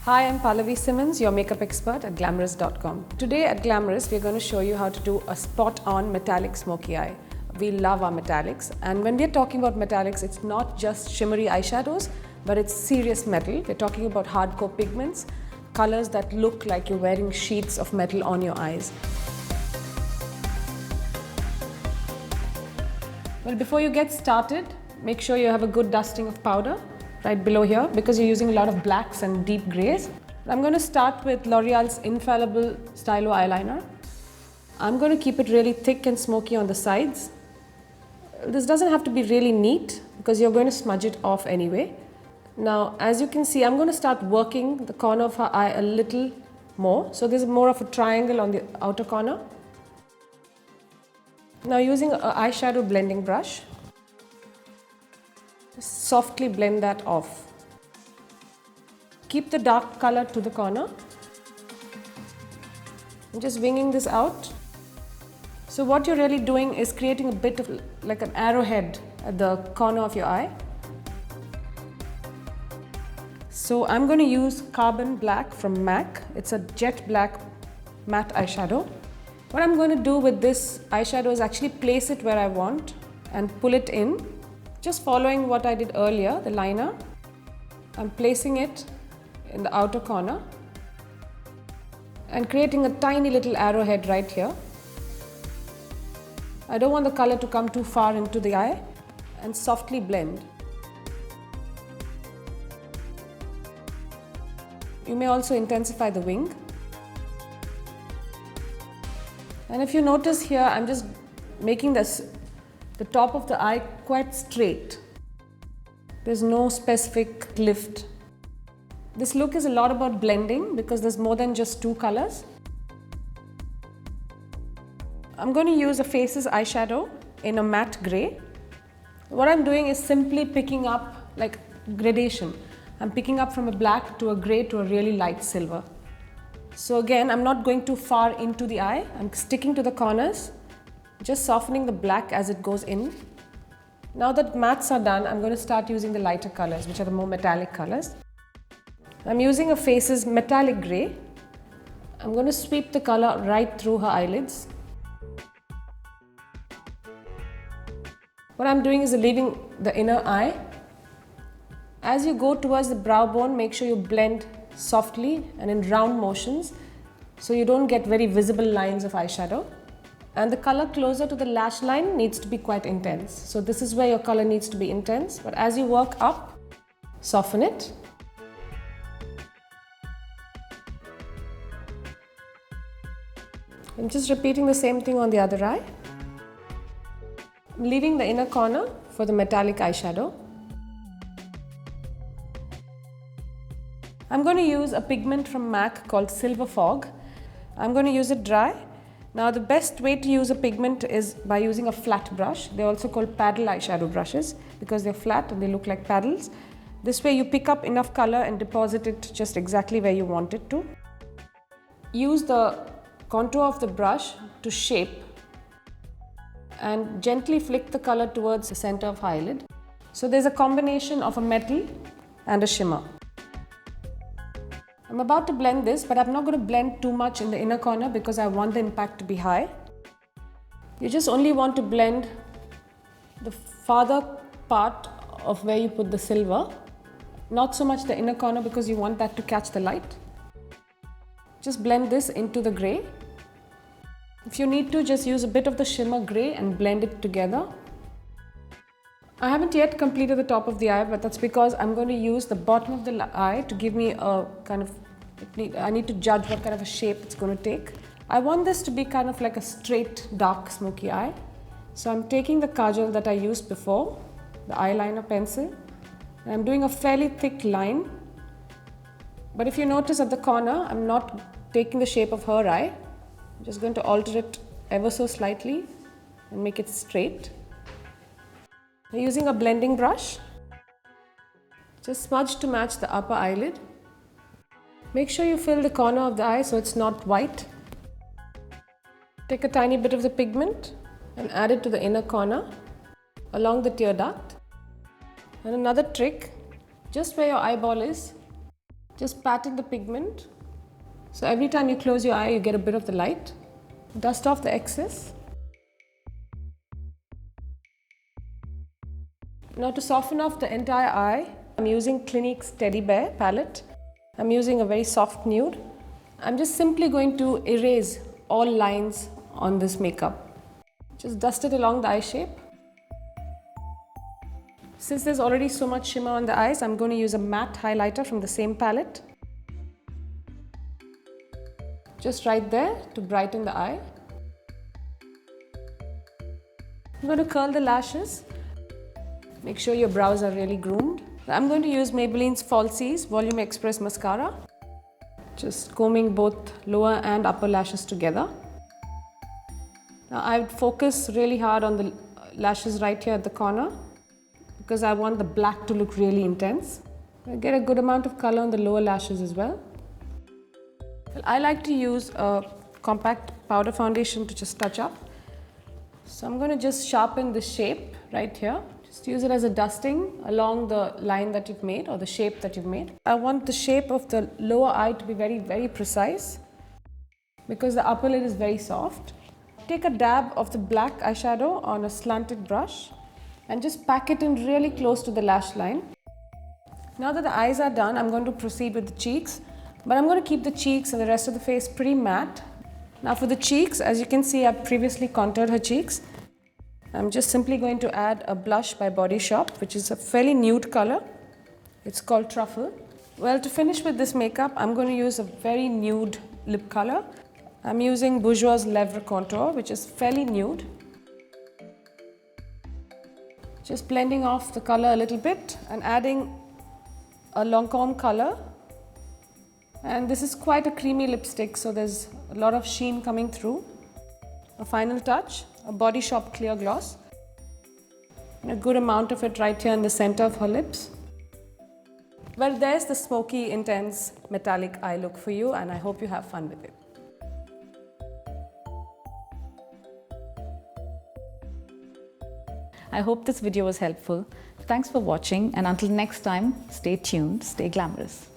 Hi, I'm Pallavi Symons, your makeup expert at Glamrs.com. Today at Glamrs, we're going to show you how to do a spot-on metallic smoky eye. We love our metallics, and when we're talking about metallics, it's not just shimmery eyeshadows, but it's serious metal. We're talking about hardcore pigments, colors that look like you're wearing sheets of metal on your eyes. Well, before you get started, make sure you have a good dusting of powder right below here because you're using a lot of blacks and deep grays. I'm going to start with L'Oreal's Infallible Stylo Eyeliner. I'm going to keep it really thick and smoky on the sides. This doesn't have to be really neat because you're going to smudge it off anyway. Now, as you can see, I'm going to start working the corner of her eye a little more. So there's more of a triangle on the outer corner. Now, using an eyeshadow blending brush, just softly blend that off. Keep the dark color to the corner. I'm just winging this out. So what you're really doing is creating a bit of like an arrowhead at the corner of your eye. So I'm going to use Carbon Black from MAC. It's a jet black matte eyeshadow. What I'm going to do with this eyeshadow is actually place it where I want and pull it in. Just following what I did earlier, the liner, I'm placing it in the outer corner and creating a tiny little arrowhead right here. I don't want the color to come too far into the eye, and softly blend. You may also intensify the wing. And if you notice here, I'm just making the top of the eye quite straight. There's no specific lift. This look is a lot about blending because there's more than just two colors. I'm going to use a Faces eyeshadow in a matte grey. What I'm doing is simply picking up like gradation. I'm picking up from a black to a grey to a really light silver. So again, I'm not going too far into the eye. I'm sticking to the corners, just softening the black as it goes in. Now that mattes are done, I'm going to start using the lighter colors, which are the more metallic colors. I'm using a Faces metallic grey. I'm going to sweep the color right through her eyelids. What I'm doing is leaving the inner eye. As you go towards the brow bone, make sure you blend softly and in round motions so you don't get very visible lines of eyeshadow. And the color closer to the lash line needs to be quite intense. So this is where your color needs to be intense, but as you work up, soften it. I'm just repeating the same thing on the other eye. I'm leaving the inner corner for the metallic eyeshadow. I'm going to use a pigment from MAC called Silver Fog. I'm going to use it dry. Now the best way to use a pigment is by using a flat brush. They're also called paddle eyeshadow brushes because they're flat and they look like paddles. This way you pick up enough color and deposit it just exactly where you want it to. Use the contour of the brush to shape and gently flick the color towards the center of eyelid. So there's a combination of a metal and a shimmer. I'm about to blend this, but I'm not going to blend too much in the inner corner because I want the impact to be high. You just only want to blend the farther part of where you put the silver, not so much the inner corner because you want that to catch the light. Just blend this into the grey. If you need to, just use a bit of the shimmer grey and blend it together. I haven't yet completed the top of the eye, but that's because I'm going to use the bottom of the eye to give me a kind of, I need to judge what kind of a shape it's going to take. I want this to be kind of like a straight, dark, smoky eye. So I'm taking the kajal that I used before, the eyeliner pencil, and I'm doing a fairly thick line. But if you notice at the corner, I'm not taking the shape of her eye. I'm just going to alter it ever so slightly and make it straight. Using a blending brush, just smudge to match the upper eyelid. Make sure you fill the corner of the eye so it's not white. Take a tiny bit of the pigment and add it to the inner corner along the tear duct. And another trick, just where your eyeball is, Just patting the pigment. So every time you close your eye, you get a bit of the light. Dust off the excess. Now to soften off the entire eye, I'm using Clinique's Teddy Bear palette. I'm using a very soft nude. I'm just simply going to erase all lines on this makeup. Just dust it along the eye shape. Since there's already so much shimmer on the eyes, I'm going to use a matte highlighter from the same palette. Just right there to brighten the eye. I'm going to curl the lashes. Make sure your brows are really groomed. I'm going to use Maybelline's Falsies Volume Express Mascara. Just combing both lower and upper lashes together. Now I would focus really hard on the lashes right here at the corner because I want the black to look really intense. I get a good amount of color on the lower lashes as well. I like to use a compact powder foundation to just touch up. So I'm going to just sharpen the shape right here. Just use it as a dusting along the line that you've made or the shape that you've made. I want the shape of the lower eye to be very, very precise because the upper lid is very soft. Take a dab of the black eyeshadow on a slanted brush and just pack it in really close to the lash line. Now that the eyes are done, I'm going to proceed with the cheeks, but I'm going to keep the cheeks and the rest of the face pretty matte. Now for the cheeks, as you can see, I've previously contoured her cheeks. I'm just simply going to add a blush by Body Shop, which is a fairly nude color. It's called Truffle. Well, to finish with this makeup, I'm going to use a very nude lip color. I'm using Bourjois Lèvres Contour, which is fairly nude. Just blending off the color a little bit and adding a Lancôme color. And this is quite a creamy lipstick, so there's a lot of sheen coming through. A final touch, a Body Shop Clear Gloss. And a good amount of it right here in the center of her lips. Well, there's the smoky, intense, metallic eye look for you, and I hope you have fun with it. I hope this video was helpful. Thanks for watching, and until next time, stay tuned, stay glamorous.